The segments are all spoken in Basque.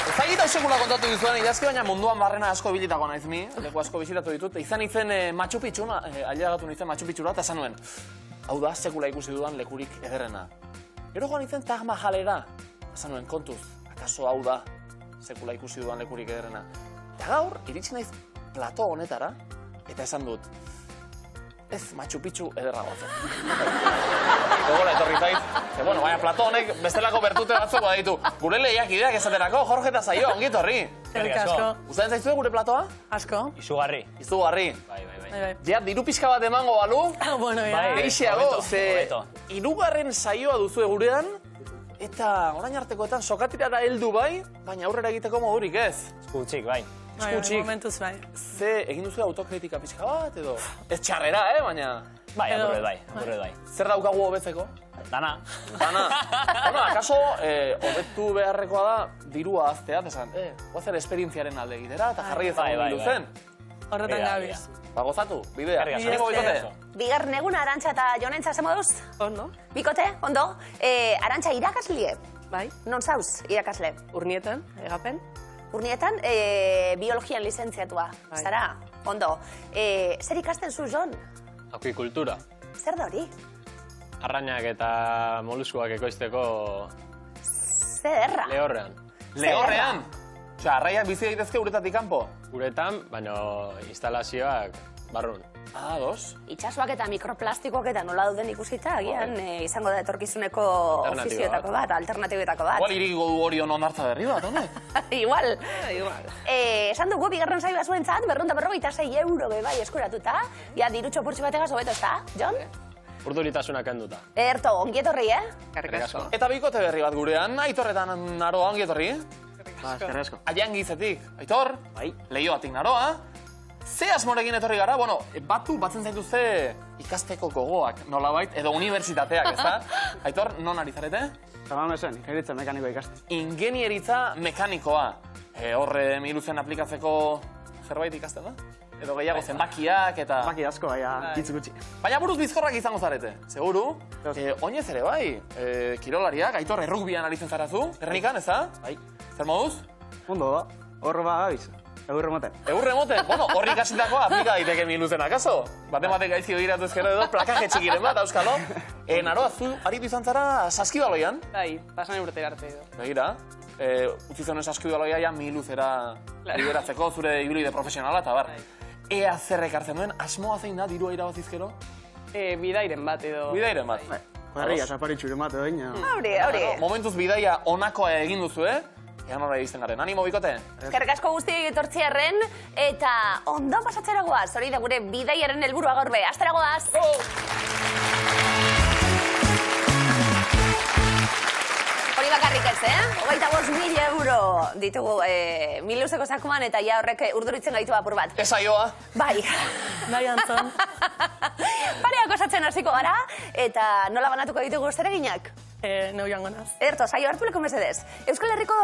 Ezagita sekula kontatu dizuen, idazki baina munduan barrena asko bilitako naiz mi, leku asko bizitatu ditut, izan izen Machu Picchu, ailegatu nintzen Machu Picchura, eta esan nuen, hau da, sekula ikusi dudan lekurik ederrena. Gero joan nintzen Taj Mahalera, esan nuen, kontuz, akaso hau da, sekula ikusi dudan lekurik ederrena. Eta gaur, iritsi naiz plato honetara, eta esan dut, ez Machu Picchu ederragoa zen. Gogola etorri zait. Bueno, baina plato honek bestelako bertute batzuk baditu. Gure lehiak ideak esaterako, Jorge eta Zaio, ongi etorri. Eskerrik asko. Gustatzen zaizue gure platoa? Asko. Izugarri. Izugarri. Bai. Ja, diru pixka bat emango balu. Bueno, ja. Geixiago, ze hirugarren saioa duzue gurean, eta orain artekoetan sokatirara heldu bai, baina aurrera egiteko modurik ez. Eskutxik, bai. Eskutxik. Momentuz bai. Ze egin duzu autokritika pixka bat, edo? Ez txarrera, baina... Bai, apurret bai. Zer daukagu hobetzeko? Dana. Bueno, akaso, hobetu beharrekoa da, dirua aztea, esan, goazer esperientziaren alde egitera, eta jarri ezagun biluzen. Horretan gabiz. Ba, gozatu, bidea. Animo bikote. Bigarren egun Arantxa eta Jonentza ze moduz? Ondo. Bikote, ondo. Arantxa irakaslie? Bai. Non zauz irakasle? Urnietan, egapen. Urnietan, biologian lizentziatua. Zara, ondo. Zer ikasten zu, Jon? Akuikultura. Zer da hori? Arrainak eta moluskuak ekoizteko Zerra. lehorrean. Lehorrean? Osea, arraiak bizi daitezke uretatik kanpo? Uretan, baina instalazioak barrun. Ah, dos. Itxasoak eta mikroplastikoak eta nola dauden ikusita, agian izango da etorkizuneko ofizioetako bat, alternatibetako bat. Igual iriko du hori onartza berri bat, honek? Igual. Igual. Esan dugu, bigarren saioa zuentzat, 256 euro bai eskuratuta. Ja, diru txopurtxu bategaz hobeto, ez da, Jon? Urduritasuna kenduta. Erto, ongi etorri, Eskerrik asko. Eta bikote berri bat gurean, Aitorretan naroa ongi etorri. Eskerrik asko. Aiangizetik, Aitor, Leioatik naroa. Ze asmorekin etorri gara, bueno, batzen zaituzte ikasteko gogoak, nolabait, edo unibertsitateak, ez da? Aitor, non ari zarete? Tamamesen, ingenieritza mekanikoa ikasten. Ingenieritza mekanikoa. Horre miluzen aplikatzeko zerbait ikasten da? Edo gehiago zenbakiak eta... Baki asko, baina hitz gutxi. Baina buruz bizkorrak izango zarete, seguru? Oinez ere bai, kirolariak, Aitor, errugbian aritzen zarazu, errenikan, ez da? Bai. Zer moduz? Ondo da, horro gabiz, egurre moten. Egurre moten? Bueno, horri ikasitako aplika daiteke miluzen, akaso? Bate gaizki begiratu ezkero edo, plakaje txikiren bat, auskalo. Naroa, zu aritu izan zara saskibaloian? Bai, pasan urte arte edo. Begira, utzi zonen saskibaloia ja miluzera liberatzeko zure ibilbide profesionala, eta bar. Ea zer ekartzen duen, asmoa zein da, dirua irabazizkero? Bidairen bat edo. Bidairen bat. Jarria, saparitxuren bat edo ina. Hori. Momentuz bidaia onakoa egin duzu, Ean horra egizten garen. Animo, bikote? Eskerrik asko guztiei etortziarren, eta ondo pasatzera goaz, hori da gure bidaiaren helburua gaur be. Astera goaz! Hori bakarrik ez, 25.000 euro ditugu miluzeko sakuan, eta ja horrek urduritzen gaitu apur bat. Ez aioa. Bai. Bai, Antzon. Pareak osatzen hasiko gara, eta nola banatuko ditugu zer eginak? Neu joango naz. Erto, saio hartu leko mesedez. Euskal Herriko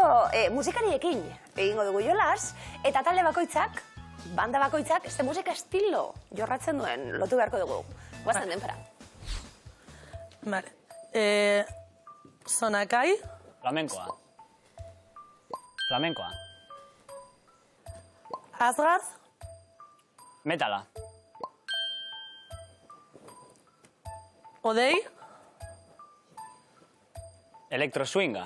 musikariekin egingo dugu jolas, eta talde bakoitzak, banda bakoitzak, ze musika estilo jorratzen duen lotu beharko dugu. Guazten denpera. Vale. Sonakai. Flamenkoa. Flamenkoa. Asgard. Metala. Odei. Elektroswinga.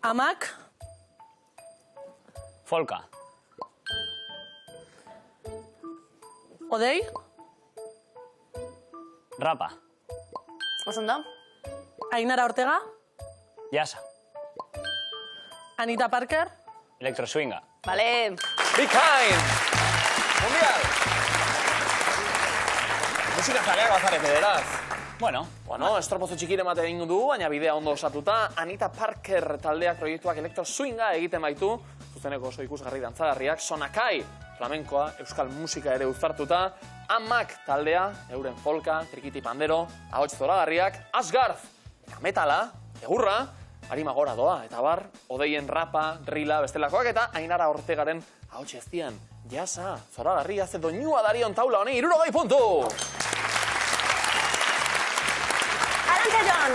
Amak. Folka. Odei. Rapa. Osondo? Ainara Ortega. Jasa. Anita Parker. Elektroswinga. Vale. Be kind! Mundial! Musika zaleak bazarete, beraz. Bueno, estropozo txikiren bat egin du, baina bidea ondo osatuta. Anita Parker taldeak proiektuak elektroswinga egiten baitu. Zuzeneko oso ikusgarri dantzagarriak. Sonakai, flamenkoa, euskal musika ere uztartuta. Amak taldea, euren folka, trikiti pandero, ahots zoragarriak. Asgard, metala, egurra, harima gora doa, eta bar, odeien rapa, drila, bestelakoak, eta Ainara Ortegaren ahots eztian. Jasa, zoragarria, ze doinua darion taula honi, 60 puntu! Arantxa Beitu, Jon,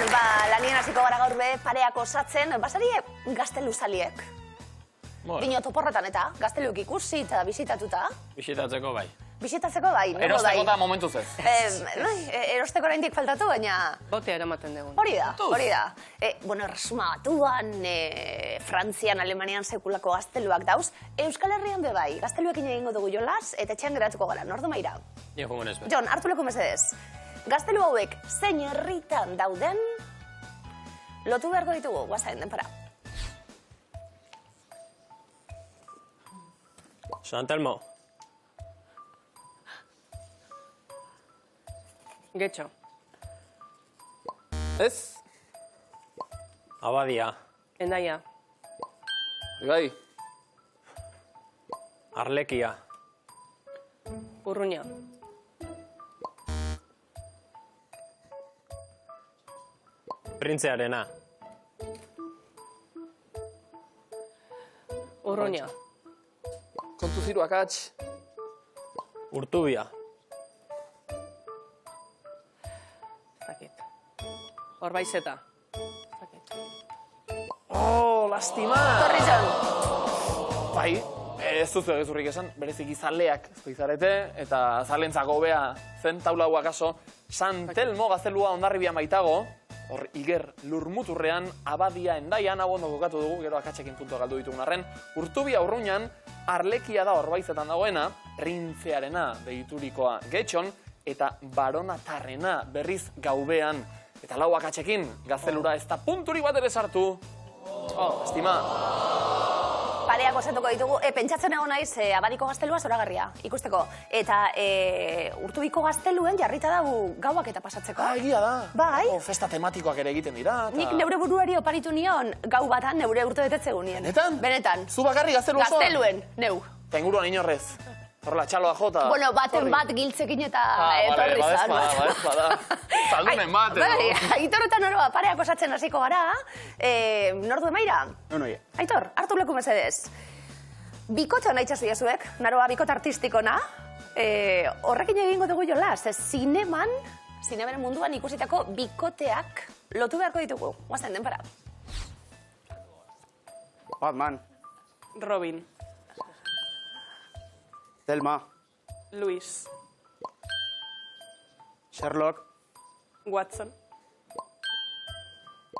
lanien hasiko gara gaur be pareak osatzen, basarie gazteluzaliek. Dinot oporretan eta gazteluek ikusi eta bisitatuta. Bisitatzeko bai. Bisitatzeko bai, nola bai. Erosteko da momentuz ez. Erosteko oraindik faltatu, baina... Botea eramaten dugun. Hori da. Bueno, Erresuma Batuan, Frantzian, Alemanian sekulako gazteluak dauz. Euskal Herrian be bai, gazteluekin egingo dugu jolas, eta etxean geratuko gara, nordu maira. Jon, hartu leku mesedez. Gaztelu hauek zein herritan dauden, lotu beharko ditugu, guazain, denpara. San Telmo. Getxo. Ez? Abadia. Endaia. Bai. Arlekia. Urruña. Printzearena. Urruña. Kontu ziru akats. Urtubia. Zakit. Orbaizeta. Zakit. Oh, lastima! Torri, Jon. Bai, ez duzu egezurrik esan, bereziki zaleak izarete, eta zalentzako hobea zen taula hau akaso, San Telmo gaztelua Hondarribian baitago, hor Iger Lurmuturrean, Abadia Endaian, hau ondo kokatu dugu, gero akatsekin puntua galdu ditugun arren, Urtubia Urruñan, Arlekia da Orbaizetan dagoena, Printzearena deiturikoa Getxon, eta Baronatarrena berriz Gaubean. Eta lau akatsekin, gaztelura ez da punturik bat ere sartu. Estima. Pareak osatuko ditugu, pentsatzen egon naiz, Abadiko gaztelua zoragarria, ikusteko. Eta Urtubiko gazteluen jarrita dago gauak eta pasatzeko. Egia da. Bai. Festa tematikoak ere egiten dira. Nik neure buruari oparitu nion gau batan neure urte betetze gunien. Benetan? Benetan. Zu bakarri gaztelu osoan? Gazteluen, neu. Eta inguruan inorrez. Horrela, txaloa jota. Bueno, baten bat giltzekin eta etorri Bale, zan. bada. Zaldunen bat, Bai, Aitor eta Noroa pareak osatzen hasiko gara. Nordu emaira? Noie. Aitor, hartu leku mesedez. Bikote hona itxasu jazuek, Naroa bikote artistikona. Horrekin egingo dugu jolas, zinemen munduan ikusitako bikoteak lotu beharko ditugu. Guazen, denpara. Batman. Robin. Telma. Luis. Sherlock. Watson.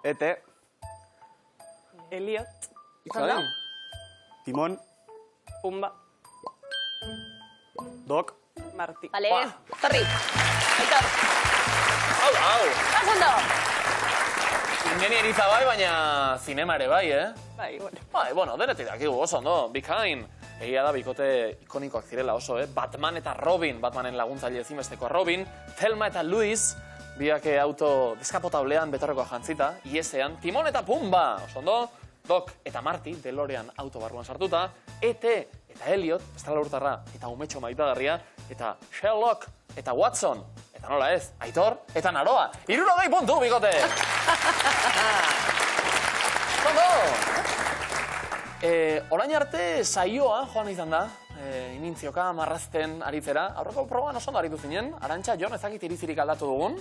Ete. Elliot. Ikaren. Timon. Pumba. Doc. Marti. Bale, torri. Aitor, Hau. pasondo. Ingenieritza bai, baina zinema ere bai, Bai, bueno. Bai, bueno, denetik dakigu oso, no? Bikain. Egia da, bikote ikonikoak zirela oso, Batman eta Robin, Batmanen laguntzaile ezinbestekoa Robin, Thelma eta Louis, biak auto deskapotablean betarrekoa jantzita, iesean, Timon eta Pumba, oso ondo, Doc eta Marty, DeLorean auto barruan sartuta, Ete eta Elliot, Estrala Urtarra eta Umetxo Maitagarria, eta Sherlock eta Watson, eta nola ez, Aitor eta Naroa. 60 puntu, bikote! Ondo! Orain arte saioa joan izan da, inintzioka, marrazten aritzera. Aurreko proban oso ondo aritu zinen. Arantxa, Jon, ezakit irizirik aldatu dugun.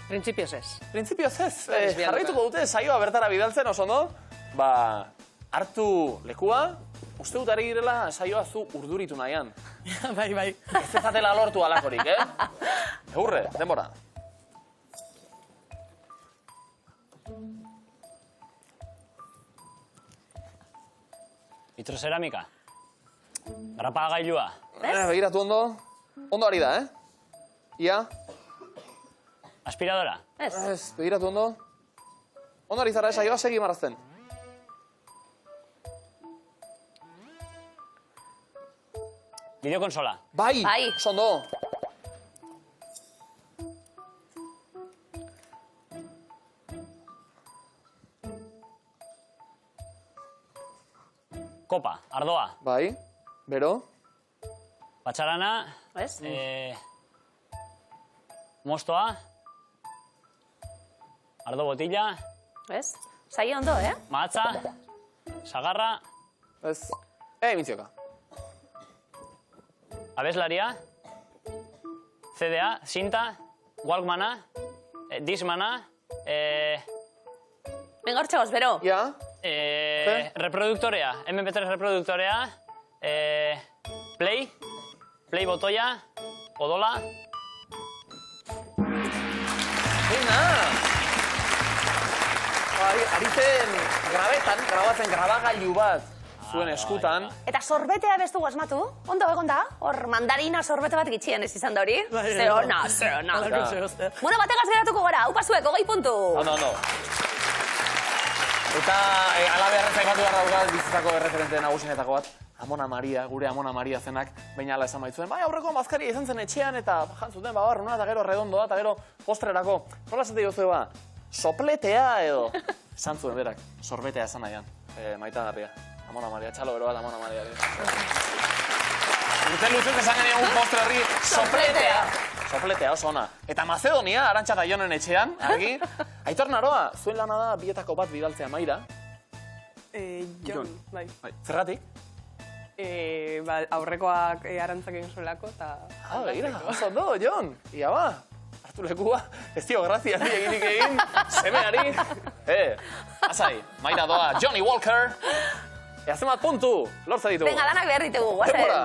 Printzipioz ez. Printzipioz ez, jarraituko dute saioa bertara bidaltzen oso ondo. Hartu lekua, uste dut ari girela saioa zu urduritu nahian. Bai. Ez ezatela lortu alakorik, Eurre, denbora. Vitrocerámica. Garrapagailua. Begiratu ondo. Ondo ari da, Ia. Aspiradora. Ez, begiratu ondo. Ondo ari zara, saioa segi marrazten. Videokonsola. Bai, Bai. oso ondo. Kopa. Ardoa. Bai, bero. Patxarana. Ez? Mostoa. Ardo botila. Ez? Saio ondo, Mahatza. Sagarra. Ez. Mintzioka. Abeslaria. CDA. Cinta. Walkmana. Dismana. Venga, hortxe bero. Ja? Reproduktorea. MP3 reproduktorea. Play. Play botoia. Odola. Zena! Ari zen grabatzen grabagailu bat zuen eskutan. Eta sorbetea bestu asmatu? Ondo egon da? Hor mandarina sorbete bat gitxien ez izan da hori? Ze ona. Bueno, bategaz geratuko gara, hau pasuek, 20 puntu. Ondo. Eta alabe arretzaikatu behar daukat bizitzako erreferente nagusinetako bat. Amona Maria, gure Amona Maria zenak, baina ala esan baitzuen. Bai, aurreko mazkaria izan zen etxean eta jantzuten babarruna eta gero redondoa eta gero postrerako. Nola zate jozu ba? Sopletea edo. Esan zuen berak, sorbetea esan nahian. Maita garria. Amona Maria, txalo bero bat Amona Maria. Urte luzuz esan genian un postre horri, sopletea. Sopletea oso ona. Eta Macedonia, Arantxa eta Jonen etxean, argi. Aitor Naroa, zuen lana da bietako bat bidaltzea Maira. Jon, bai. Zergatik? Aurrekoak Arantzak egin zuelako, eta... Begira, oso ondo, Jon. Ia ba, hartu lekua. Ez dio, grazia, eginik egin, semeari. Asai, Maira doa, Johnny Walker. Zenbat puntu, lortza ditugu. Venga, lanak behar ditugu, guazen. Denbora.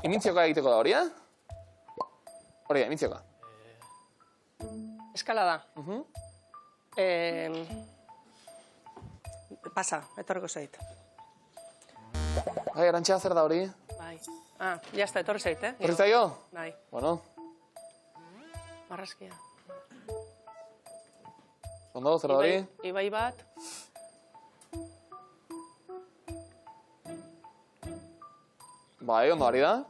Imintzioka egiteko da hori, Hori, imintzioka. Eskala da. Pasa, etorreko zait. Bai, Arantxa, zer da hori? Bai. Jazta, etorri zait, Horri zaio? Bai. Bueno. Marrazkia. Ondo, zer da hori? Ibai bat. Bai, ondo ari da.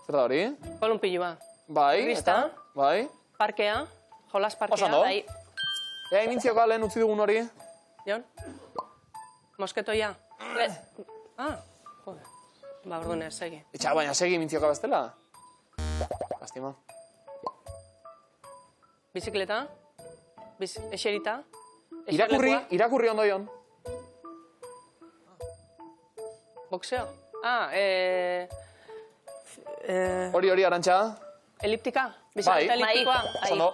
Zer da hori? Kolunpilu bat. Bai, Revista. eta? Bai. Parkea. Jolas parkea. Oso ondo. Bai. Ea, imintzioka lehen utzi dugun hori. Jon? Mosketoia. Joder. Ba, orduan ez, segi. Itxa, baina segi imintzioka bestela. Lastima. Bizikleta. Eserita. Irakurri ondo Jon. Boxeo. Hori, Arantxa. Eliptika. Bai, Bizikleta eliptikoa. oso ondo.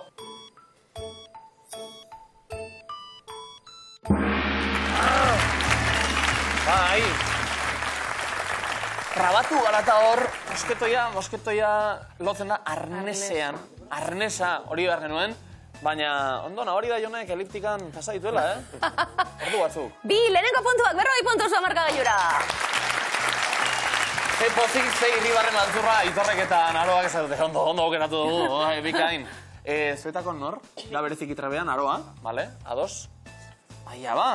Bai. Trabatu gara eta hor, mosketoia lotzen da arnesean. Arnesa hori behar genuen. Baina, ondona, hori da Jonek eliptikan pasa dituela, Ordu batzuk. Bi, lehenengo puntuak, 40 puntu zua markagailura. Ze pozik, ze irribarren altzurra, Aitorrek eta Naroak ez dute, ondo okeratu dugu, bikain. Zuetako nor, da berezik itrabean, Naroa, bale, ados. Baina ba,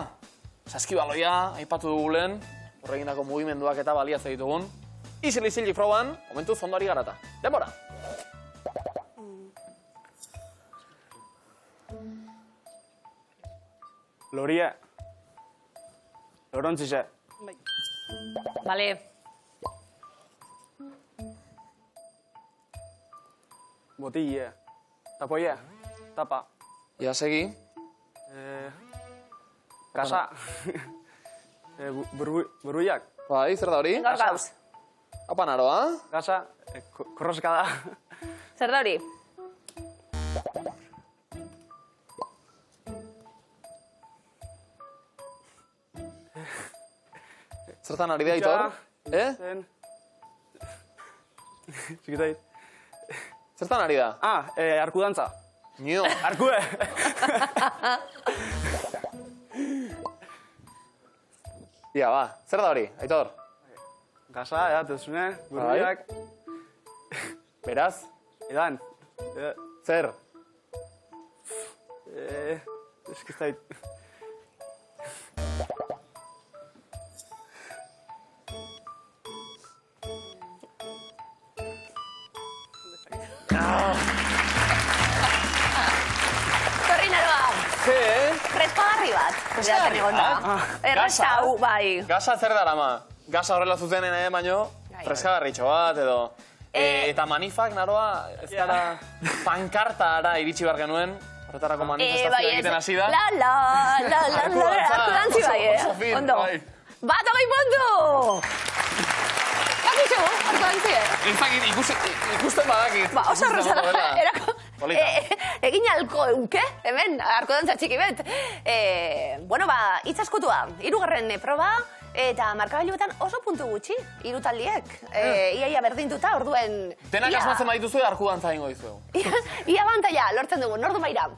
saskibaloia, aipatu dugulen, horregindako mugimenduak eta baliatze ditugun. Isil proban, momentuz ondo ari garata. Denbora! Loria. Lorontzise. Bai. Bale. Botille. Tapoie. Tapa. Ja, segi. Gasa. Buruiak. Bai, zer da hori? Gaur gauz. Apa, Naroa? Gasa. Korroska da. Zer da hori? Zertan ari da, Aitor? Zen. Txikitait. Zertan ari da? Arkudantza. Nio. Arkue! Ia, ba, zer da hori, Aitor? Gasa, tezune, buruiak. Beraz? Edan. Zer? Eskiztait. Torri Naroa. Ze, Respagarri bat. Bidaten egon da. Errezau, bai. Gasa zer dara ma? Gasa horrela zuzenen, baino, freskagarritxo bat, edo... Eta manifak, Naroa, ez gara pankartara iritsi bar genuen, horretarako manifestazioa egiten hasi da. Arkudantzi bai, Oso fin, Ondo. bai. Bat 20 puntu! Bakitxu, hartu dantzie. Izakit, ikusten badakit. Ba, oso horrezala, erako... Polita. Egin alko eunke, hemen, harko dantza txiki bet. Bueno, ba, hitz askutua. 3. proba, eta markagailuetan oso puntu gutxi, 3 taldiek. Iaia berdintuta, orduen... Denak asmatzen badituzu, arku dantza ingo dizu. Ia bantaia, lortzen dugu, nordu maira.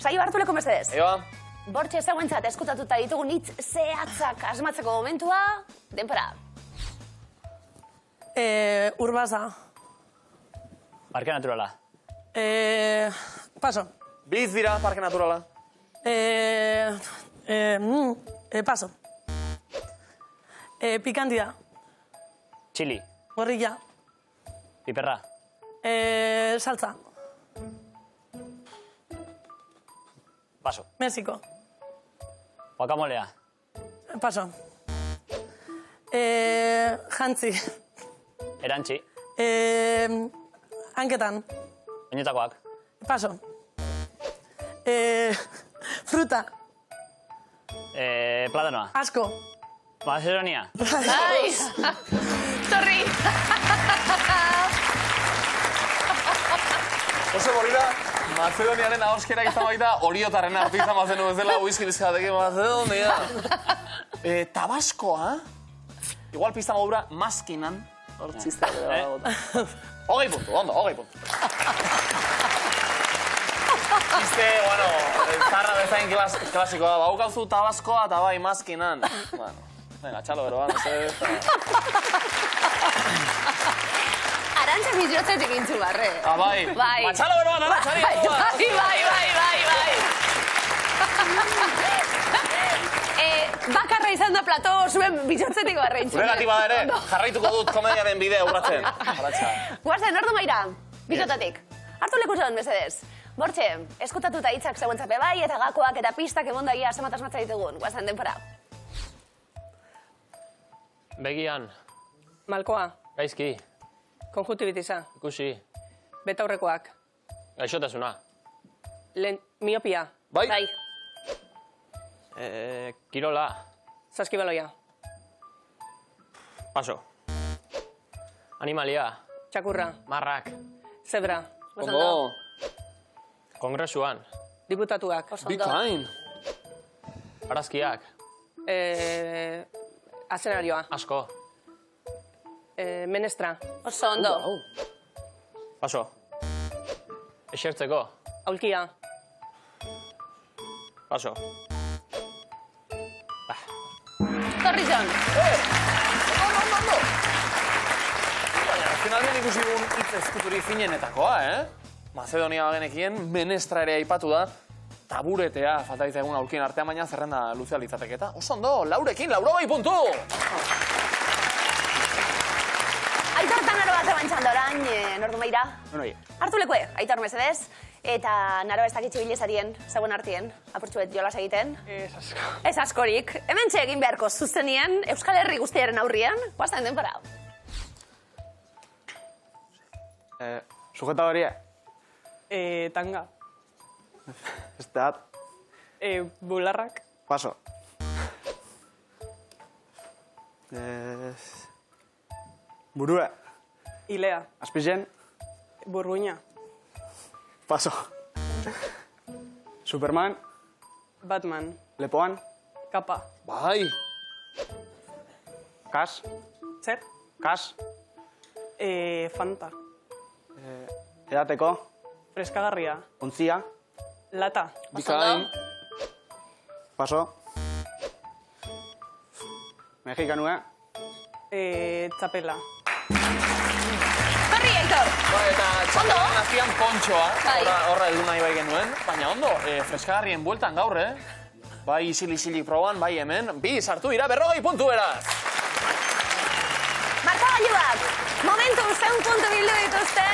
Saio hartuleko mesedez. Eba. Bortxe zauentzat eskutatuta ditugun hitz zehatzak asmatzeko momentua, denpora. Urbaza. Parke naturala. Paso. Biz dira, parke naturala. Paso. Pikantia. Chili. Gorrilla. Piperra. Salsa. Paso. México. Guacamolea. Paso. Jantzi. Erantzi. Hanketan. Oinetakoak. Paso. Fruta. Platanoa. Asko. Macedonia. Ai! Sorry! Oso borira, Macedoniaren ahoskerak izan baita, oriotarren hartu izan bazen ez dela, whisky bizkatek Macedonia. Tabaskoa? Igual pista modura, maskinan. Hor txistea. 20 puntu, ondo, 20 puntu. Txiste, bueno, zarra bezain klasikoa. Baukauzu tabaskoa eta bai maskinan. Bueno, venga, txalo bero, no sé. Arantxa bizotzetik intzu barre. Bai. Bai. Txalo bero, arantxari. Bakarra izan da plato zuen bizotzetik barre intzu. Guregatik bada ere, jarraituko dut komediaren bidea urratzen. Guazen, ordu maira, bizotatik. Hartu leku zuen, mesedez. Bortxe, eskutatuta hitzak zeuentzape bai, eta gakoak eta pistak emondagia asmatza ditugun. Guazen, denpora. Begian. Malkoa. Gaizki. Konjuntibitiza. Ikusi. Betaurrekoak. Gaixotasuna. Miopia. Bai? Kirola. Saskibaloia. Paso. Animalia. Txakurra. Marrak. Zebra. Ondo. Kongresuan. Diputatuak. Bikain. Arazkiak. Azenarioa. Asko. Menestra. Oso ondo. Paso. Esertzeko. Aulkia. Paso. Torrizon. Azkenaldian ikusi dugun hitz ezkuturi finenetakoa, Macedonia bagenekien, menestra ere aipatu da, taburetea falta egun aulkien artean, baina zerrenda luzea litzateketa. Oso ondo, laurekin, 80 puntu! Aitor eta Naroa zegoen orain, nordu maira. Bueno, Hartu lekue, Aitor mesedez. Eta Naroa ez dakitxu bilezarien, zegoen artien, apurtxuet jolas egiten. Ez askorik. Hemen egin beharko zuzenien, Euskal Herri guztiaren aurrian, guazten denpora. Sujeta horia. Tanga. Ez da, Bularrak. paso. Burua. Ilea. Azpizen, Burguina. paso. Superman, Batman. lepoan, Kapa. Bai! kas, Zer? kas, Fanta. edateko, Freskagarria. ontzia, Lata. Bikain! paso. Mexikanua, Txapela. Torri, Aitor! Bai, eta txapelaren azpian pontxoa, Bai. horra heldu nahi bai genuen, baina ondo, freskagarrien bueltan gaur, Bai isilik proban, bai hemen, bi sartu dira, 40 puntu beraz! Markagailuak, momentu 100 puntu bildu dituzte.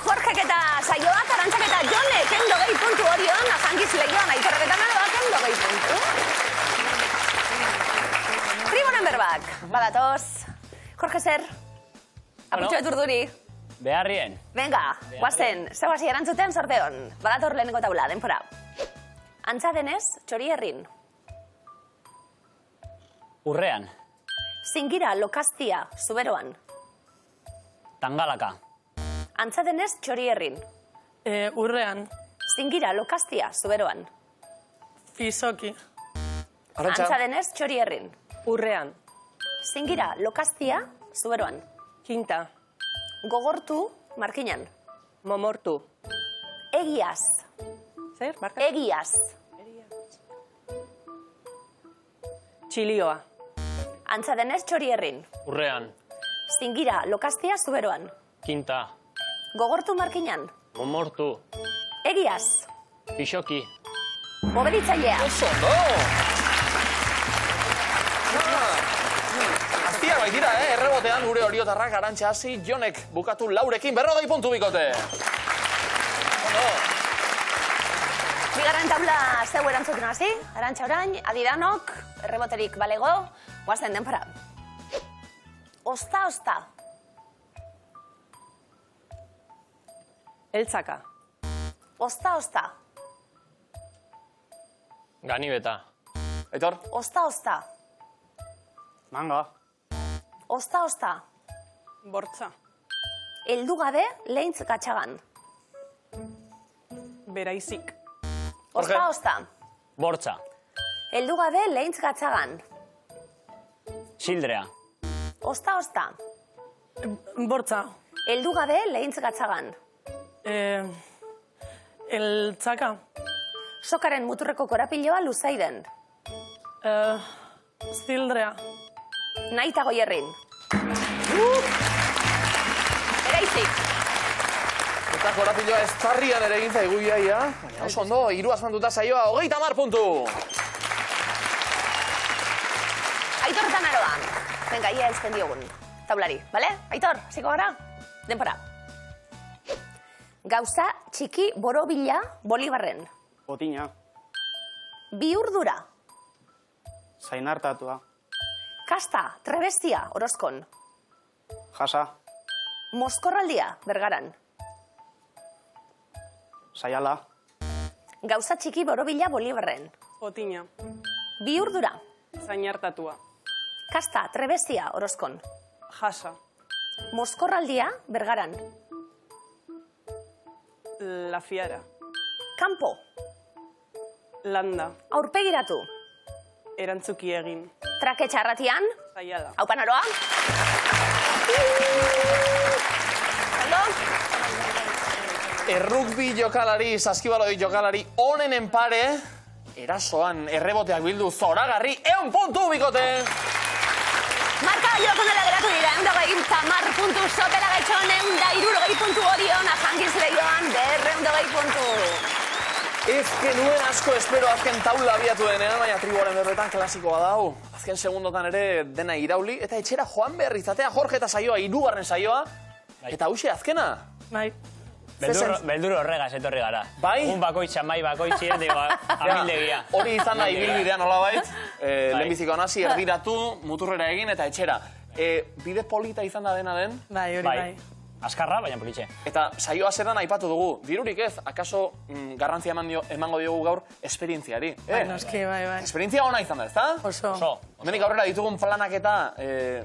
Jorgek eta Saioak, Arantxak eta Jonek, 20 puntu orion, Azangiz Leioan, Aitorrek eta Naroak, 20 puntu. Ribonen berbak, badatoz. Jorge zer, apurtxoet urduri. Beharrien. Venga, guazen, zeu hasi erantzuten sorteon. Badator lehenengo taula, denpora. Antza denez, txori herrin. Urrean. Zingira, lokaztia, zuberoan. Tangalaka. Antza denez txori herrin. Urrean. Zingira lokaztia zuberoan. Isoki. Arantxa. Antza denez txori herrin. Urrean. Zingira lokaztia zuberoan. Kinta. Gogortu markinan. Momortu. Egiaz. Zer, barka? Egiaz. Txilioa. Antza denez txori herrin. Urrean. Zingira lokaztia zuberoan. Kinta. Gogortu markinan. Momortu. Egiaz. Pixoki. Mobilitzailea. Oso, no! Aztia baitira, errebotean gure oriotarrak Arantxa hasi, Jonek bukatu laurekin 40 puntu bikote. Bigarren taula zeu erantzuten hasi, Arantxa orain, Adidanok, erreboterik balego, guazen denpara. Osta. Eltzaka. Osta. Ganibeta. Aitor? Osta. Manga. Osta. Bortza. Eldu gabe lehintz gatxagan. Beraizik. Osta. Bortza. Eldu gabe lehintz gatxagan. Sildrea. Osta. Bortza. Eldu gabe lehintz gatxagan. Eltzaka. Sokaren muturreko korapiloa luzaiden. Zildrea. Naita goierrin. Beraizik. Eta korapiloa ez tarrian ere egin zaigu iaia. Baina oso ondo, 3 asmantuta saioa, 30 puntu. Aitorretan aroa. Venga, ia elzten diogun. Taulari, bale? Aitor, hasiko gara? Denpora. Gauza txiki borobila bolibarren. Botina. Bihurdura. Zainartatua. Kasta, trebestia, Orozkon. Jasa. Moskorraldia, Bergaran. Saiala. Gauza txiki borobila bolibarren. Otina. Bihurdura. Zainartatua. Kasta, trebestia, Orozkon. Jasa. Moskorraldia, Bergaran. La fiara. Kampo. Landa. Aurpegiratu. Erantzuki egin. Trake txarratian. Zaiala. Haupan aroa. Ondo? Errugbi jokalari, saskibaloi jokalari onenen pare, erasoan erreboteak bildu zoragarri, 100 puntu bikote! Marka jokonela geratu dira, 120 puntu, sopela gaitxon, 160 puntu orion, ajangiz lehioan, 220 puntu. Ez genuen asko espero azken taula abiatu denean, baina tribuaren berbetan klasikoa dau. Azken segundotan ere dena irauli, eta etxera joan behar izatea Jorge eta saioa, 3. saioa, eta hauxe azkena. Bai. Beldur horregaz etorri gara. Bai? Un bakoitza, mai bakoitzien, digo, amildegia. Hori izan da ibilbidea nolabait, lehenbiziko nasi erdiratu, muturrera egin eta etxera. Bide polita izan da dena den, Bai, hori bai. Azkarra, baina politxe. eta saioa zeran aipatu dugu. Dirurik ez, akaso garrantzia emango diogu gaur esperientziari. Bai, noski, bai. Esperientzia ona izan da, ezta? Oso. Oso. Hemenik aurrera ditugun planak eta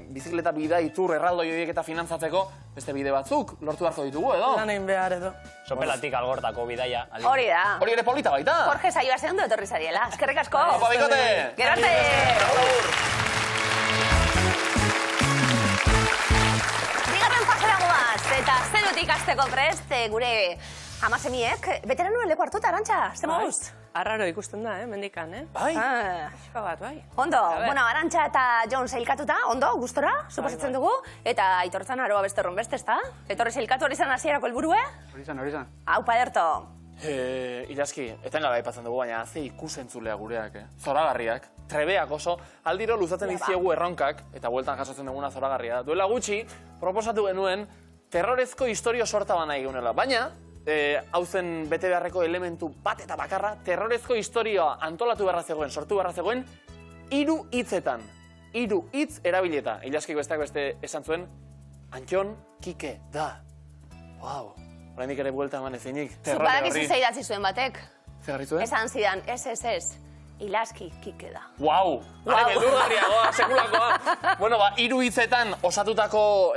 bizikleta bidea itur erraldoi horiek eta finantzatzeko beste bide batzuk lortu beharko ditugu, edo? Lan egin behar edo. Sopelatik algortako bidaia. Hori da. Hori ere polita baita. Jorge saioa zegoen etorri zariela. Eskerrik asko. Opa, bikote! Gero arte! Bigarren fasera goaz, eta zerotik hasteko prest, gure amasemiek, veteranuen leku hartuta, Arantxa, ze moduz? Arraro ikusten da, mendikan, Bai? Pixka bat, bai. Ondo, A ber. Arantxa eta Jon sailkatuta, ondo, gustora, suposatzen dugu, eta aitortzan aroa beste horren beste, ezta? Etorri sailkatu hori zan hasierako helburue? Hori zan. Aupa ederto. Ilaski, etengara aipatzen dugu, baina ze ikusentzulea gureak, zoragarriak, trebeak oso, aldiro luzatzen dizkiegu erronkak, eta bueltan jasotzen duguna zoragarria da. Duela gutxi, proposatu genuen, terrorezko historio sorta bana egunela, baina, hau zen bete beharreko elementu bat eta bakarra, terrorezko historioa antolatu beharra zegoen, sortu beharra zegoen, 3 hitzetan, 3 hitz erabileta. Ilaskiko besteak beste esan zuen, Antxon Kike da. Wow. Horrendik ere buelta eman ezinik. Zuk badakizu zeidatzi zuen batek. Zegarri zuen? Esan zidan, ez. Ilaski kike da. Guau! Are, beldurgarriagoa, sekulakoa. Bueno, hiru hitzetan osatutako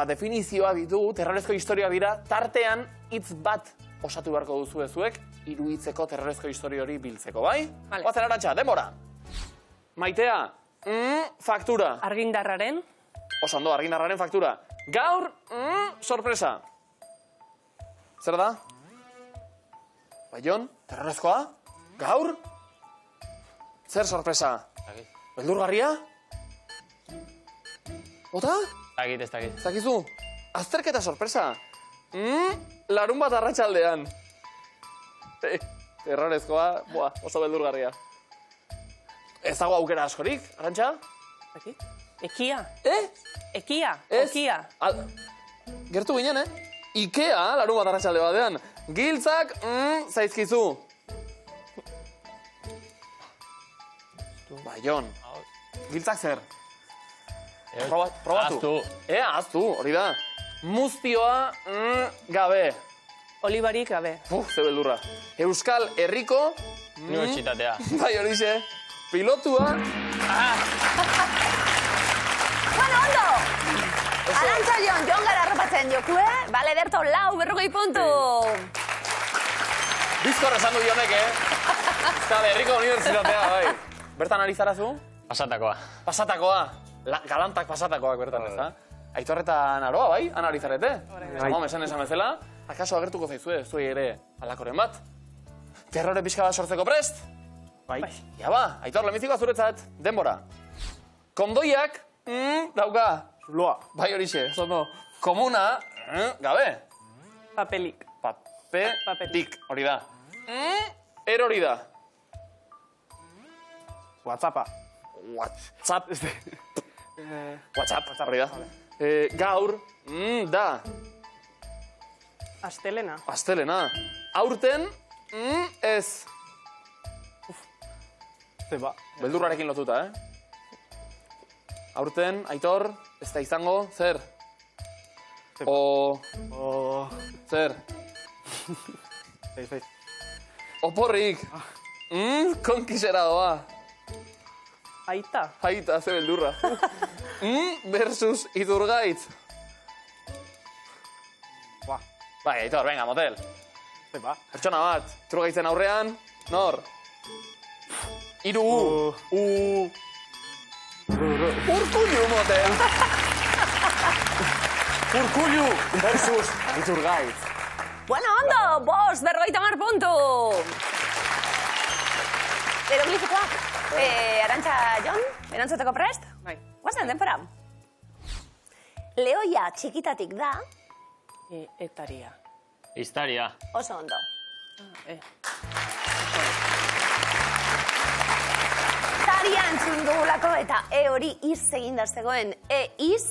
definizioa ditu, terrorezko historia dira, tartean hitz bat osatu beharko duzu ezuek, hiru hitzeko terrorezko historia hori biltzeko, bai? Vale. Oazen Arantxa, denbora. Maitea, faktura. Argindarraren. Oso ondo, argindarraren faktura. Gaur, sorpresa. Zer da? Baion, terrorezkoa? Gaur? Zer sorpresa? Beldurgarria? Ota? Ez dakit. Zakizu? Azterketa sorpresa. Larun bat arratsaldean. Terrorezkoa, oso beldurgarria. Ez dago aukera askorik, Arantxa? Ekia. Ekia. Ez? Okia. Gertu ginen, Ikea, larun bat arratsalde batean. Giltzak, zaizkizu. Baion. Giltzak zer? Probatu. Ahaztu. Ahaztu, hori da. Muztioa, gabe. Olibarik gabe. Ze beldurra. Euskal Herriko, Unibertsitatea. bai horixe. Pilotua, Bueno, ondo! Arantxa Jon gara arropatzen jokue, bale derto 40 puntu. bizkor esan du Jonek, Euskal Herriko Unibertsitatea, bai. Bertan ari zarazu? Pasatakoa. Pasatakoa. Galantak pasatakoak bertan, ez da? Aitor eta Naroa, bai? Ana ari zarete? Zama, esan bezala. Akaso agertuko zaizue, zuei ere alakoren bat? Terrore pixka bat sortzeko prest? Bai. Ja ba, Aitor, lemizikoa zuretzat, denbora. Kondoiak, dauka. Zuloa. Bai horixe, oso ondo. Komuna, gabe. Papelik. Papelik, hori da. Hori da. WhatsAppa. WhatsApp. WhatsApp, hori da. Gaur, da. Astelena. Astelena. Aurten, ez. Zeba. Beldurrarekin lotuta, Aurten, Aitor, ez da izango, zer? Zer? Zeiz. Oporrik. Konkisera doa. Aita. Aita, ze beldurra. Versus Iturgaitz. Buah. Bai, Aitor, venga, motel. Zeba. Pertsona bat, Iturgaitzen aurrean, nor? Iru. Urkullu, motel. Urkullu versus Iturgaitz. Bueno, ondo, 50 puntu. Eroglifikoak. Arantxa Jon, erantzuteko prest? Bai. Guazen, denpora. Lehoia txikitatik da, Etaria. Historia. oso ondo. Taria entzun dugulako eta hori iz eginda zegoen. Iz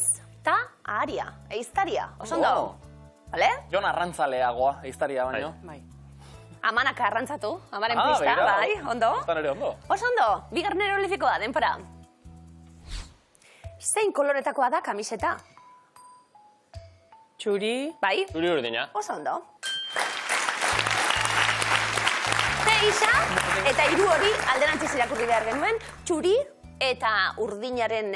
ta aria. Eiztaria, oso ondo. Vale? Jon arrantzaleagoa, eiztaria baino. Bai. Amanak arrantzatu, amaren pista, begira. bai, ondo. Estan ere ondo. Oso ondo, bigarren eroglifikoa, denpora. Zein koloretakoa da kamiseta? Txuri. Bai? Zuri urdina. Oso ondo. Isa eta hiru hori alderantziz irakurri behar genuen, txuri eta burdinaren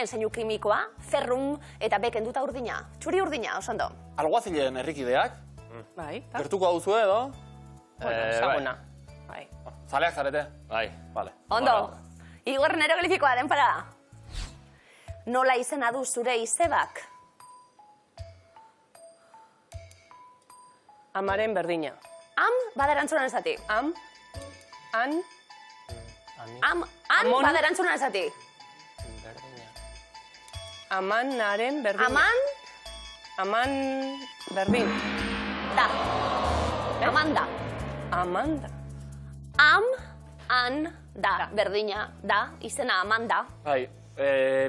zeinu kimikoa, ferrum eta bekenduta urdina. Txuri urdina, oso ondo. Alguazilen herrikideak, Bai. gertuko hau zue edo? Ezaguna. Bai. Zaleak zarete? Bai. Vale. Ondo. Hirugarren eroglifikoa, denpora. Nola izena du zure izebak? Amaren berdina. Am, bada erantzunan ezati. Am. An. An, Amon. bada erantzunan ezati. Amanaren berdina. Aman, Aman berdin. da. Amanda. Amanda. Am, an, da. Berdina, da. Izena Amanda. Bai,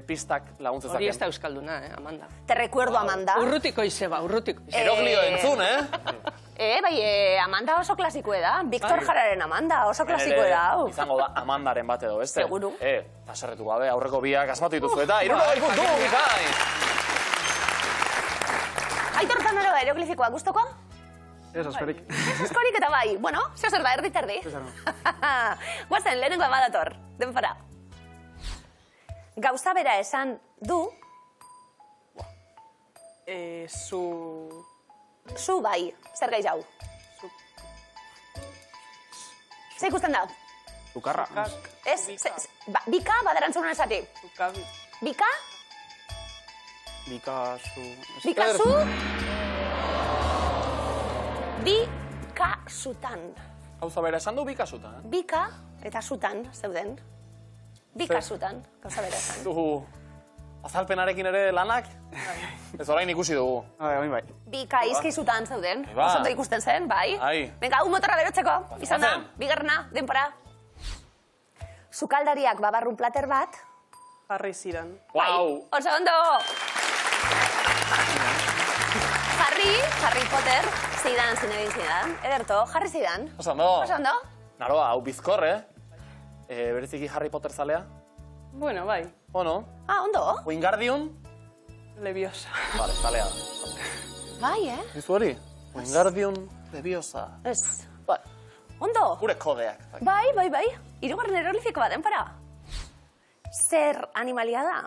pistak laguntza Hori ez zaken. da euskalduna, Amanda. Te recuerdo Amanda. Urrutiko izeba, urrutiko izeba. Eroglio entzun, Bai, Amanda oso klasikue da. Victor Jararen Amanda oso klasikue da. hau. Izango da Amandaren bat edo, beste? Seguru. Taserretu gabe, aurreko biak asmatu dituzu eta irunogei puntu, bikain! Aitor Zanaro, eroglifikoa guztoko? Ez askorik. Askorik eta bai. Bueno, zer da, erdi. Guazen, lehenengoa badator. Denbora. Gauza bera esan du, zu bai. Zer gai jau? Zer ikusten da? Zukarra. Ez, bika badarantzun esati. Bika? Bikazu... Bikazu? Bikasutan. Gauza bera esan du bikasuta, eh? Bika eta sutan zeuden. Bikasutan, gauza bera esan. Du, azalpenarekin ere lanak? Ez orain ikusi dugu. Bai. Bika izkizutan zeuden. Ba. Osondo ikusten zen, bai. Ai. Venga, hau motora berotzeko. Izan da, Bazen. bigarrena, denpora. Sukaldariak babarrun plater bat. Jarri zidan. Wow! Oso ondo! Harry Potter, zidan. Ederto, jarri zidan. Oso ondo. Oso ondo? Naroa, hau bizkor, eh? Bereziki Harry Potter zalea. Bueno, bai. Ono, Ondo? Wingardium. Lebiosa. Vale, zalea. Bai, Bizu hori? Wingardium Leviosa. Ez. Bai, Ondo? gure kodeak. Bai. Hirugarren erolifiko bat, denpora. Zer animalia da?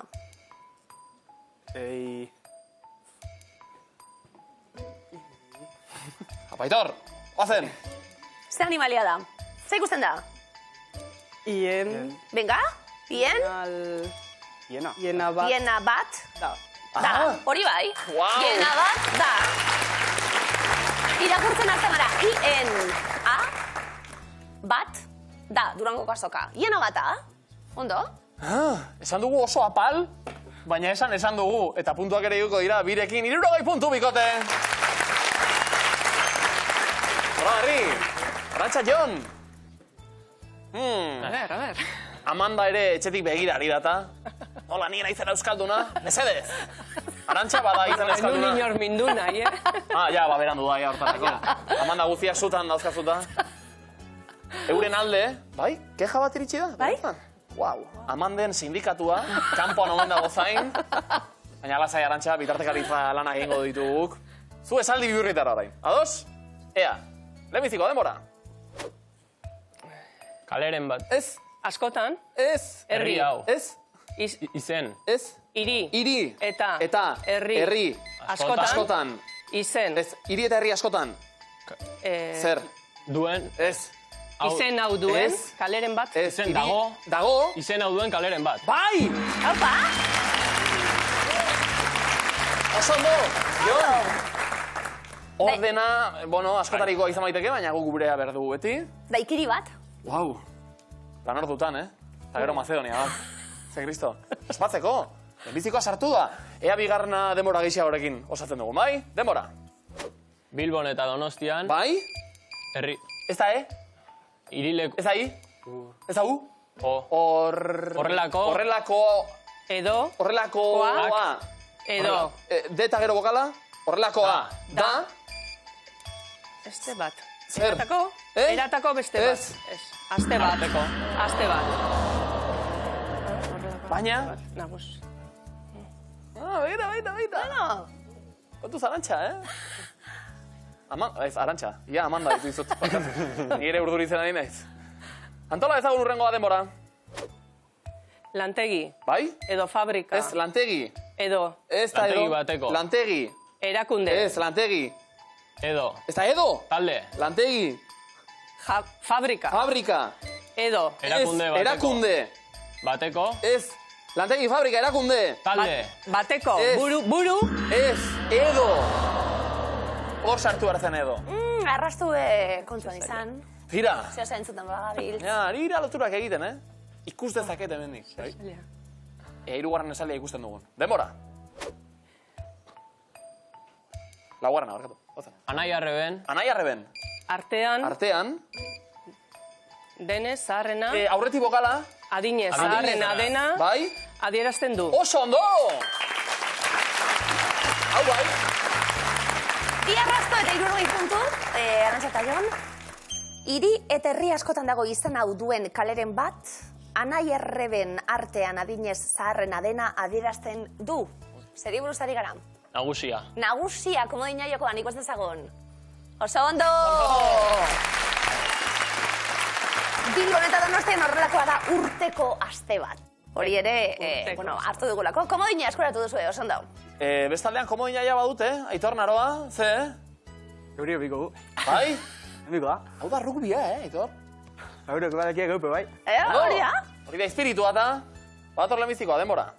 Apaitor, oazen! Zer animalia da? Zer ikusten da? Ien. Venga, hien? Hiena. Hiena bat. Hiena bat? Da. Da, hori bai. Wow. Hiena bat, da. Irakurtzen hartzen gara. I-N-A bat, da, Durangoko azoka. Hiena bata, ondo? Esan dugu oso apal, baina esan dugu. Eta puntuak ere duko dira, birekin 60 puntu bikote. Horri, Arantxa Jon. A ver. Amanda ere etxetik begira ari data. Hola, nien aizera euskalduna, mesedez. Arantxa bada izen Nun euskalduna. inor mindu nahi, Ja, berandu da, hortarako. Amanda guztiak zutan dauzkazuta. Euren alde, bai? Keja bat iritsi da? Bai? Wow. Amanden sindikatua, kanpoan omen dago zain. Baina lasai Arantxa, bitartekaritza lana egingo dituguk. Zu esaldi bihurritara orain. Ados? Ea, lehenbiziko denbora. Kaleren bat. Ez, Askotan, ez, Herri hau. ez, Izen. ez, hiri, hiri, Eta. Herri. herri, Askotan. askotan, izen, ez, hiri eta herri askotan, zer, Duen. ez, izen hau duen, Ez. kaleren bat, ez, Izen hiri- dago. dago, Izen hau duen kaleren bat. bai, Haupa? oso ondo, Jon. Ordena, bueno, askotarikoa izan maiteke, baina guk gurea behar dugu beti. Daikiri bat? Wow, lan ordutan, Eta gero Macedonia bat. Ze Kristo, espatzeko, lehenbizikoa sartu da. Ea bigarrena denbora gehixea horrekin osatzen dugu, bai? Denbora. Bilbon eta Donostian. Bai? Herri. Ez da, Irileko. Ez da, Ez da, Horrelako. edo, Horrelakoa. edo, D eta gero bokala. Horrelakoa. Da. este bat. Zer? Eratako? Eh? Eratako beste bat. Ez. Aste bat. Arteko. Aste bat. Baina. Nagus. Begira. Bueno, Kontuz Arantxa, Ez, Arantxa. Ia, Amanda ditu izut. Nire urduritzen ari naiz. Antola ezagun urrengoa denbora. Lantegi, Bai? edo fabrika, Ez, lantegi. edo Ez da Lantegi edo. bateko. Lantegi. erakunde, Ez, lantegi. Edo. Ez da edo. Talde. Lantegi. fabrika, Fabrika. edo, Erakunde Ez, bateko. erakunde. Bateko. Ez, lantegi, fabrika, erakunde. Talde. bateko, Ez. buru, Ez, edo. Hor sartu hartzen edo. arrastu kontuan izan. Tira. Zeo zaintzuten bagabil. Ja, nire loturak egiten, Ikus dezaket hemendik. Hirugarren esaldia ikusten dugun. Denbora. Laugarrena, barkatu. Anai arreben. Anai arreben. artean, Artean, denez, zaharrena, aurretik bokala, adinez, zaharrena dena, bai? adierazten du. Oso ondo! Hau bai. Bi arrasto eta 60 puntu, Arantxa eta Jon. Hiri eta herri askotan dago izen hau duen kaleren bat, anai erreben artean adinez zaharrena dena adierazten du. Zeri buruz ari gara? Nagusia. Nagusia, komodina jokoan, ikusten zagon. Oso ondo! Bilbon eta Donostian horrelakoa da urteko aste bat. Hori ere, hartu dugulako. Komodina eskuratu duzu, oso ondo. Bestaldean komodina ja badute, Aitor Naroa, ze? Eurio biko gu. Bai? Emiko da. Hau da rugbia, Aitor? Eurio klarekia gaupe bai. Hori da? Hori da espiritua eta bator lehenbizikoa, denbora.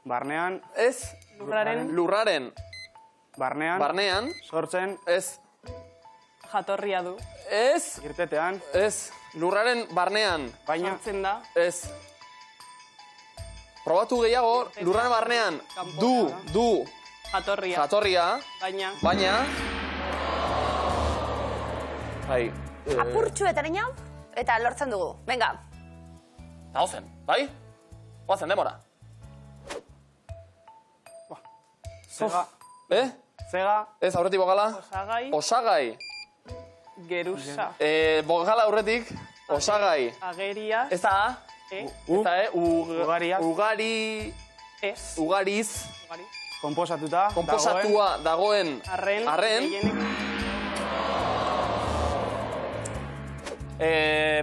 Barnean, Ez? Lurraren. barnean, Barnean. sortzen, Ez. Jatorria du. Ez. irtetean, Ez. Lurraren barnean. baina, Sortzen da. Ez. Probatu gehiago, lurraren barnean. Du. Jatorria. Jatorria. Baina. Baina. Bai. Apurtxuetan hau, eta lortzen dugu. Venga. Hauzen, bai? Guazen, demora. zega, Zega? Ez, aurretik bogala? Osagai. Osagai. Geruza. Bogala aurretik. Osagai. Ageria. Ez da A. E. Ez da E. Ugariak. Ez. Ugariz. komposatuta, Komposatua dagoen. Arren. Arren.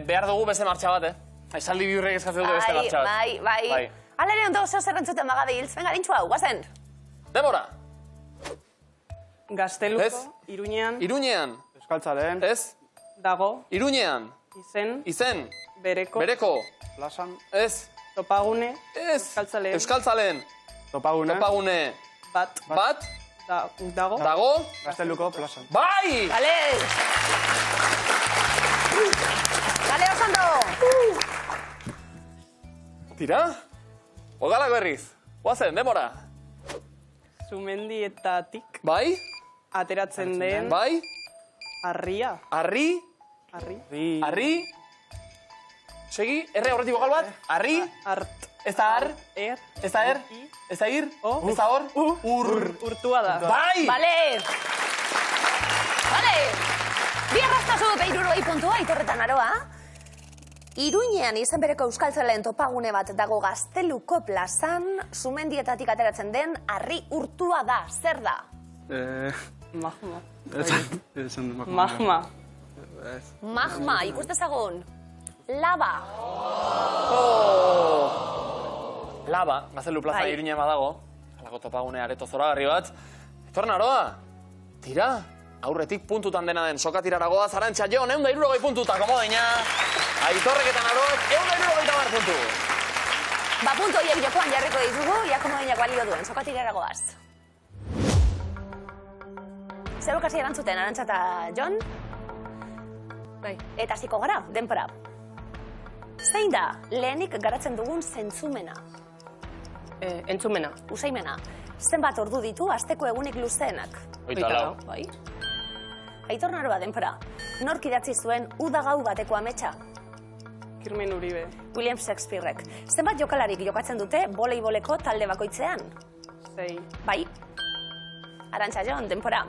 Behar dugu beste martxa bat, Esaldi biurrek eskatzen dute beste martxa bat. Bai. Hala ere ondo oso zerrentzuten magabe hiltz. Venga, lintxu hau, guazen. Demora. Gazteluko. Ez. Iruñean. Iruñean. Euskaltzaleen, Ez. Dago. Iruñean. Izen. Izen. Bereko. Bereko. plazan, Ez. Topagune. Ez. Euskaltzaleen. Euskaltzaleen. topagune, Topagune. Bat. Bat. Dago. Dago. gazteluko plazan. Bai! Vale. Vale, oso ondo. Tira. Ogalak berriz. Guazen, demora. Zumendietatik Bai? ateratzen den Bai? harria. Arri? Harri. Arri? Segi, erre aurretik bokal bat? Arri? Art. Ez da ar? Er. Ez da er? I. Ez da ir? O. Ez da hor? Ur. Urtua da. Bai! Vale. Vale. Bi arrastazu beiruroi puntua, Aitorretan Aroa. Iruñean izen bereko euskaltzaleen topagune bat dago Gazteluko plazan, Zumendietatik ateratzen den harri urtua da. Zer da? Magma. Esan Magma. Magma, ikustezagun. Lava. Laba, Gaztelu plaza Bai. Iruñean badago. Halako topagune areto zoragarri bat. Aitor Naroa, tira. Aurretik puntutan dena den sokatiraragoa, Arantxa Jon, 160 puntuta, komodina. Aitorrek eta Naroak, 160 puntu. Ba, puntu horiek jokoan jarriko ditugu, jakomodinak balio duen, sokatiraragoaz. Zer okasi erantzuten, Arantxa eta Jon? Bai. Eta hasiko gara, denpora. Zein da, lehenik garatzen dugun zentzumena, Entzumena. usaimena? Zenbat ordu ditu asteko egunik luzeenak? 24. Bai? Aitor Naroa, denpora. Nork idatzi zuen udagau bateko ametsa? Kirmen Uribe. William Shakespearek. Zenbat jokalarik jokatzen dute voleiboleko talde bakoitzean? 6. Bai? Arantxa Jon, denpora.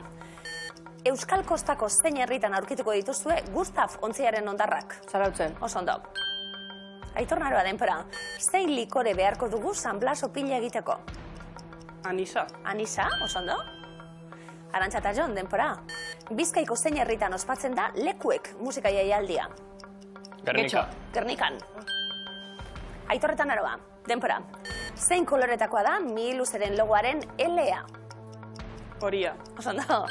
Euskal Kostako zein herritan aurkituko dituzue Gustav ontziaren hondarrak? Zarautzen. Oso ondo. Aitor Naroa, denpora. Zein likore beharko dugu San Blas opila egiteko? Anisa. Anisa, oso ondo. Arantxa eta Jon, denpora. Bizkaiko zein herritan ospatzen da lekuek musika jaialdia? Gernika. Gernikan. Aitorretan Aroa, denpora. Zein koloretakoa da Mihiluzeren logoaren L-a? Horia. Oso ondo.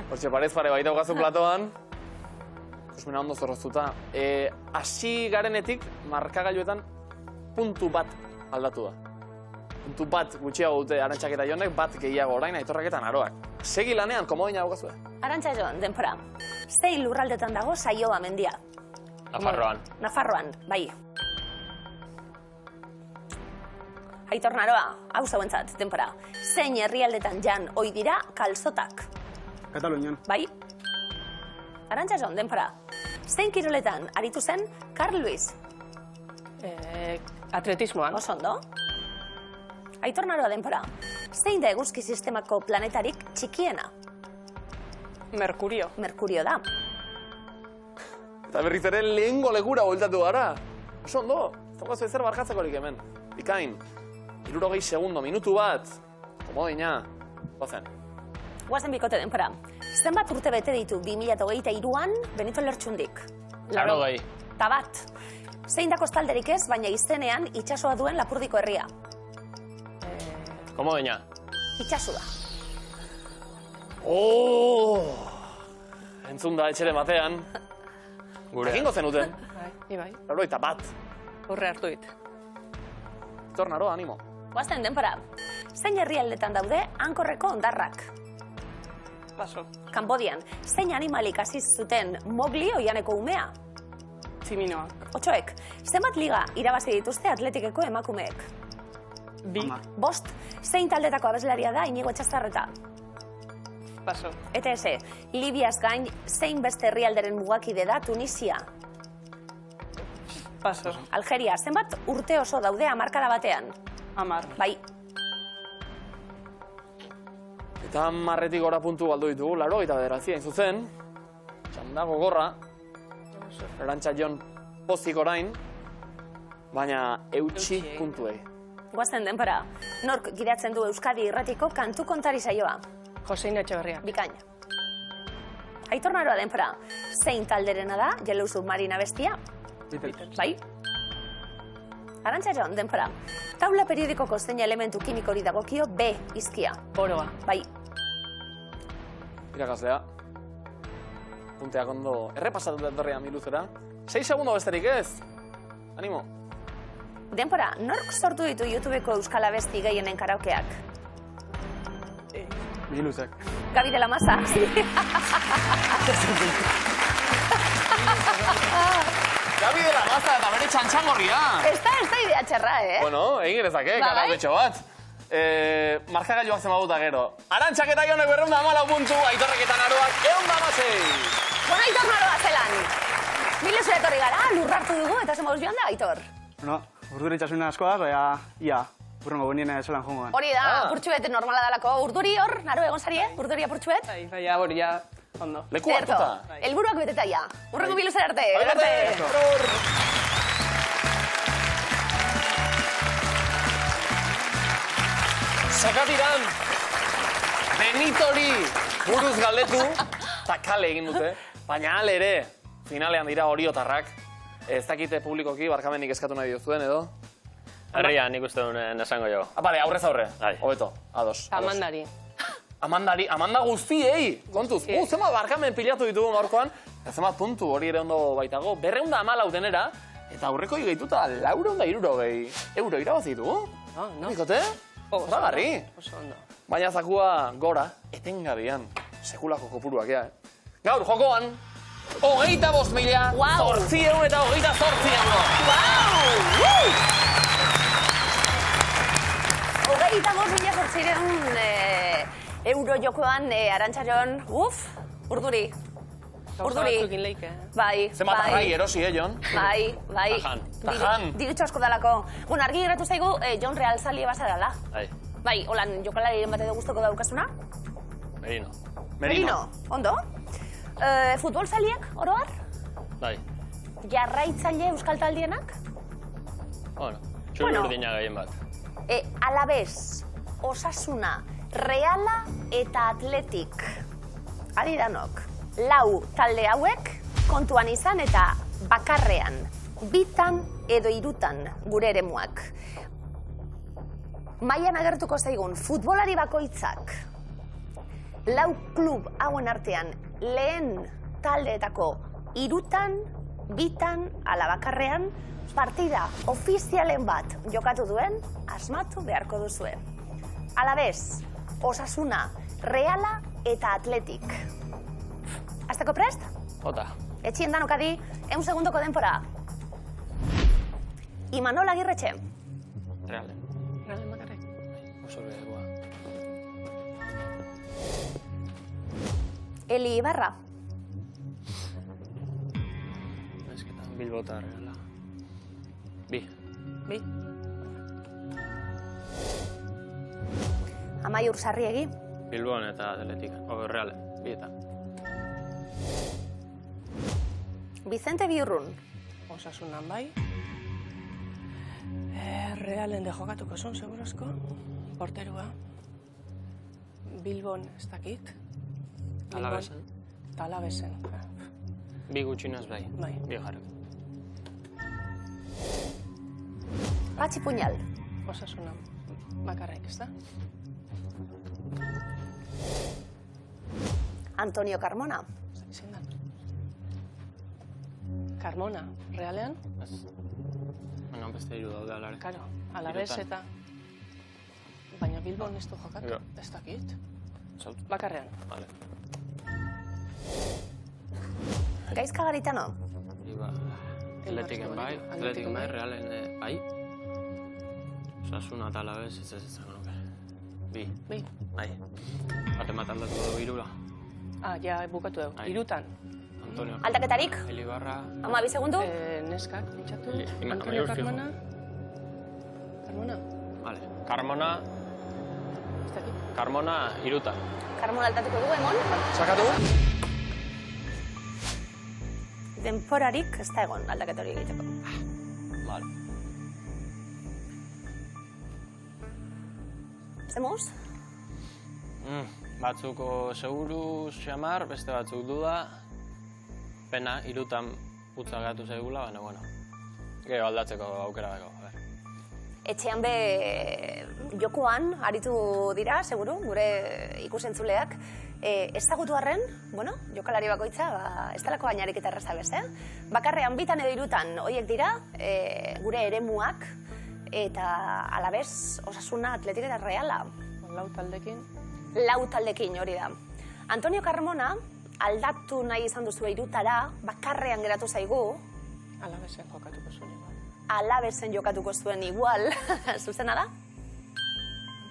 Hortxe parez pare baita ukazu platoan. Ikusmena ondo zorroztuta. Hasi garenetik, markagailuetan, puntu bat aldatu da. Puntu bat gutxiago dute Arantxak eta Jonek, bat gehiago orain Aitorrek eta Naroak. Segi lanean, komodina daukazue. Arantxa Jon, denpora. Zein lurraldetan dago Saioa mendia? Nafarroan. Nafarroan, bai. Aitor Naroa, hau zauentzat, denpora. Zein herrialdetan jan ohi dira kalzotak? Katalunian, Bai? Arantxa Jon, denpora. Zein kiroletan aritu zen Carl Luis? Atletismoan. Oso ondo. Aitor Naroa, denpora. Zein da eguzki sistemako planetarik txikiena? Merkurio. Merkurio da. Eta berriz ere lehengo legura bueltatu gara. Oso ondo, zokazu ezer barkatzekorik hemen. Bikain, 60 segundo, minutu bat. Komodina, gozen. Guazen bikote denpora. Zenbat urte bete ditu 2023an Benito Lertxundik? 80. Ta bat. Zein da kostalderik ez, baina izenean itsasoa duen Lapurdiko herria. Komo deina? Itsasua. Entzun da, etxere batean. Gure. Egingo zenuten. Bai. 81. Horre hartu dit. Aitor, Naroa, animo. Guazen denpora. Zein herrialdetan daude Ankorreko hondarrak? Paso. Kanbodian. Zein animalik hasi zuten Mowgli oianeko umea? Tximinoak. 8. Zenbat liga irabazi dituzte atletikeko emakumeek? Bi. 5. Zein taldetako abeslaria da Inigo Etxastarreta? Paso. ETS. Libiaz gain, zein beste herrialderen mugakide da Tunisia? Paso. Algeria. Zenbat urte oso daude hamarkada batean? 10. Bai. Eta 10etik gora puntu galdu ditugu, 89 hain zuzen. Txanda gogorra. Arantxa Jon pozik orain. Baina eutxi puntuei. Guazen denpora. Nork gidatzen du Euskadi Irratiko kantu kontari saioa? Josein Etxeberria. Bikaina. Aitor Naroa denpora. Zein talderena da Yellow Submarine abestia? Beatles. Bai. Arantxa Jon denpora. Taula periodikoko zein elementu kimikori dagokio B izkia? Oroa. Bai. Irakaslea. Punteak ondo errepasatu datorrean iluzera. 6 segundo besterik ez. Animo. Denpora, nork sortu ditu YouTubeko euskal abesti gehienen karaokeak? Biluzek. Gabi de la Masa. Gabi de la Maza eta bere txantxangorria. Ez da idea txerra, Bueno, egin genezake, Bai. karaoketxo bat. Markagailuak zenbaguta gero. Arantxak eta Jonek 214 puntu, Aitorrek eta Naroak 116. Bueno, Aitor Naroa zelan. Miluzera etorri gara, lurrartu dugu, eta zenbauz joan da, Aitor. No, urduri itxasunen askoaz, baina, ia, urrengo bonien zelan jongoan. Hori da, apurtxuet normala dalako. Urduri hor, Naro egon zari, Urduri apurtxuet? Bai, hori ja, ondo. Leku Zerto, hartuta. helburuak beteta ja. Urrengo miluzera arte. Arte! Sakatiran, Benitori buruz galdetu, eta kale egin dute, baina ale ere, finalean dira oriotarrak. Ez dakite publikoki, barkamenik eskatu nahi diozuen, edo? Herria, nik uste duen esango jo. Bale, aurrez aurre. Bai. Hobeto, ados. Amandari. Amanda guztiei, kontuz. Zema barkamen pilatu ditugu gaurkoan, eta zema puntu hori ere ondo baitago. 214 denera, eta aurreko geituta 460 euro irabazi ditugu. No. Bikote? Zoragarri. Oso ondo. Baina zakua gora, etengabean, sekulako kopuruak, ja. Gaur, jokoan, 25.000, Wow. 828 euro. Hogeita 5.800 euro jokoan, Arantxa Jon, Urduri. Urduri. Batzukin leike. Bai, Zenbat arrai erosi, Jon? Bai. Tajan. Tajan. Dirutxo asko dalako. Bueno, argi geratu zaigu, Jon Real Salie bazarala. Bai, Bai, holan, jokalariren bat edo guztoko daukazuna? Merino. Merino. Ondo. Futbol zaliak, oroar? Bai. Jarraitzaile euskal taldienak? Bueno, Bueno. txuri urdina gehien bat. Alabez, Osasuna, Reala eta Atletik. Adi danok, 4 talde hauek kontuan izan eta bakarrean, 2 edo 3 gure eremuak. Mailan agertuko zaigun futbolari bakoitzak 4 klub hauen artean lehen taldeetako 3, 2 ala bakarrean partida ofizialen bat jokatu duen asmatu beharko duzue. Alabez, Osasuna, Reala eta Atletik. Azteko prest? Jota. Etxien danok adi, 1 segundoko denpora. Imanol Agirretxe. Reale. Galen bakarrik. Oso begoa. Eli Ibarra. Ezketan Bilbota reala. Bi. Bi. Amaiur Sarriegi. Bilbon eta Atletika. Reale. Bietan. Vicente Biurrun. Osasunan bai. Realen de jokatuko zuen, segurozko. Porterua. Bilbon, ez dakit. Alabesen. Eta Alabesen. Bi gutxinez bai. Bai. Bi jarri. Patxi puñal. Osasuna bakarrik, ez da? Antonio Carmona. Ez dakit zein da. Carmona, realean? Ez. Baina beste hiru daude alare. Karo, Alabes Hirutan. eta... Baina Bilbon ez du jokatu? Jo. Ez dakit. Saltu. Bakarrean. Vale. Gaizka Garitano. Iba, Atletiken bai, Realen bai. Osasuna eta Alabes ez ezan nuke. Bi, Bi. bai. Batemat aldatu dugu irura. Ah, ja, bukatu dugu. Bai. Irutan. Antonio. Aldaketarik? Elibarra. 12 segundu. Neskak, pintxatu. Ima- Antonio amaiur fijo. Carmona. Carmona? Vale. Carmona, Ez dakit. Carmona irutan. Carmona altatuko dugu, Emon. Sakatu? Denporarik ez da egon aldaketori egiteko. Vale. Zemuz? Batzuko seguru xamar, beste batzuk duda. Pena, irutan utza gatu zaigula, baina, bueno. Gero aldatzeko aukera dago, a ver. Etxean be jokoan aritu dira, seguru, gure ikusentzuleak. Ezagutu arren, bueno, jokalari bakoitza, ez talako bainarik eta erraza beste. Bakarrean bitan edo irutan horiek dira, gure eremuak, eta Alabes, Osasuna, Atletik eta Reala. Lau taldekin. Lau taldekin hori da. Antonio Carmona aldatu nahi izan duzu irutara, bakarrean geratu zaigu, Alabesen jokatuko zuen igual. Alabesen jokatuko zuen igual, zuzena da?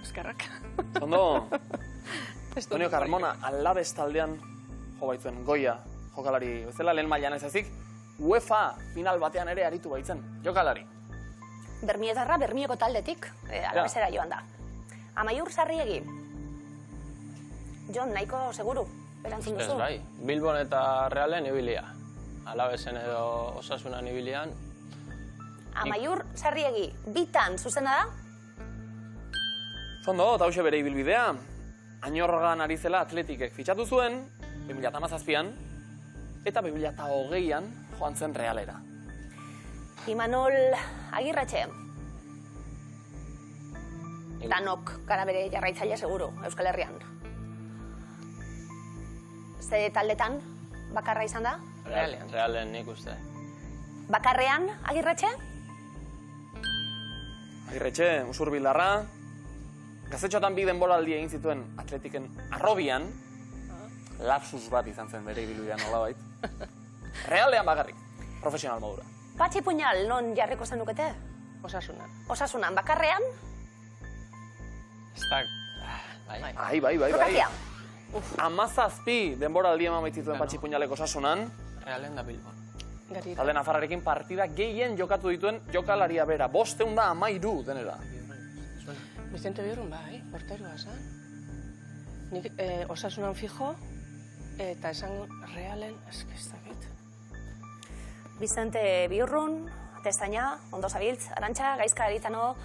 Eskerrak. Ondo, Antonio Carmona Alabes taldean jo baitzuen goia jokalari bezala lehen mailan ez ezik, UEFA final batean ere aritu baitzen jokalari. Bermietarra Bermioko taldetik, Alabesera joan da. Amaiur Sarriegi. Jon, nahiko seguru, erantzun Ustez, duzu. bai. Bilbon eta Realen ibilia. Alabesen edo Osasunan ibilian. Amaiur Sarriegi, bitan zuzena da? Ondo, eta hause bere ibilbidea. Añorgan ari zela Atletikek fitxatu zuen, 2017an, eta 2020an joan zen Realera. Imanol Agirretxe. Danok gara bere jarraitzaile seguru, Euskal Herrian. Ze taldetan bakarra izan da? Realen nik uste. Bakarrean, Agirretxe? Agirretxe, usurbildarra, gazetxotan bi denboraldi egin zituen Atletiken arrobian, lapsus bat izan zen bere ibilbidean nolabait. Realean bakarrik, profesional modura. Patxi puñal, non jarriko zenukete? Osasunan. Osasunan, bakarrean? Ez da... Bai. Bai. Trukakia. 17 denboraldi eman baitzituen Patxi puñalek Osasunan, Realen da Bilbon. Garira. talde nafarrarekin partida gehien jokatu dituen jokalaria bera, 513 denera. Vicente Biurrun, bai, porteroa esan. Nik Osasunan fijo, eta esan Realen, ez dakit. Vicente Biurrun, Testaina, Ondo Zabiltz, Arantxa, Gaizka Garitano,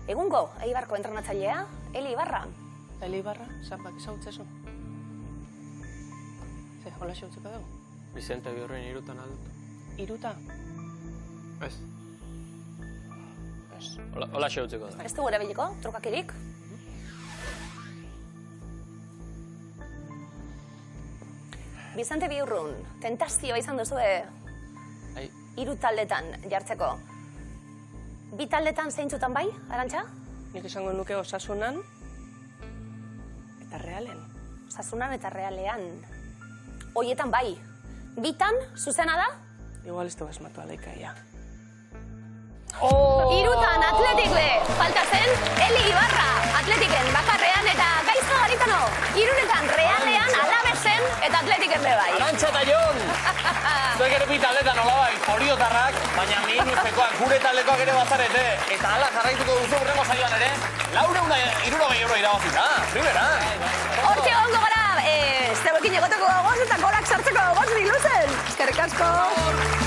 egungo, Eibarko entrenatzailea, Eli Ibarra. Eli Ibarra, zanbak ezautzezu. Ze, hola xautzeko dugu? Vicente Biurren irutan aldut. Iruta? Ez. Hola xeutzeko da. Ez dugu erabiliko, trukakirik. Vicente Biurrun, tentazioa izan duzue Bai. hiru taldetan jartzeko. Bi taldetan zeintzutan bai, Arantxa? Nik esango nuke Osasunan eta Realen. Osasunan eta Realean. Hoietan bai. Bitan, zuzena da? Igual ez dugu esmatu alaikaia. Hirutan Atletik be, falta zen Eli Ibarra, Atletiken bakarrean eta Gaizka Garitano. Hiruretan Realean, Alabesen eta Atletiken be bai. Arantxa eta Jon! Zuek ere bi taldetan nolabait, oriotarrak, baina minusekoak, gure taldekoak ere bazarete. Eta hala jarraituko duzu urrengo saioan ere, 460 euro irabazita, primeran. Hortxe gongo gara, zeuekin egoteko gogoz eta golak sartzeko gogoz biluzen. Eskerrik asko.